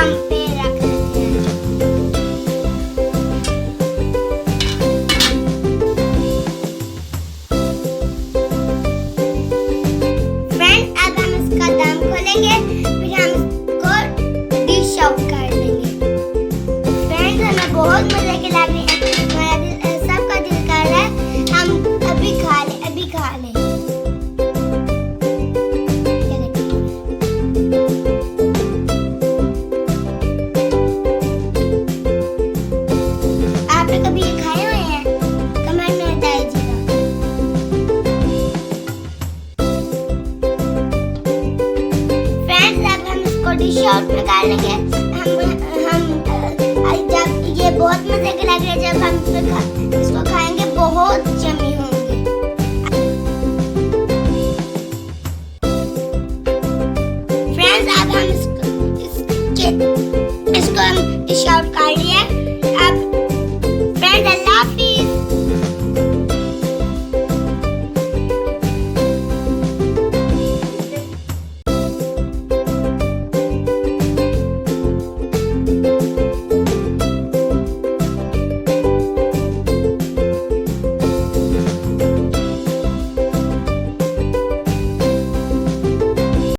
दम पे रख देते हैं। फ्रेंड्स, अब हम इसका दम खोलेंगे, फिर हम इसको डिश आउट कर देंगे। फ्रेंड्स, हमें बहुत मजे के लग रहे हैं, हमारा सबका दिल कर रहा है हम अभी खा लें, अभी खा लें। आपने कभी ये खाए हुए हैं? कमेंट में बताइएगा। फ्रेंड्स, अब हम इसको डिश आउट निकालेंगे। हम जब ये बहुत मजे के लग रहे हैं, जब हम इसको खाएंगे बहुत यम्मी होंगे। फ्रेंड्स, अब हम इसको हम डिश आउट कर लिए। अब फ्रेंड्स, अल्लाह हाफिज़।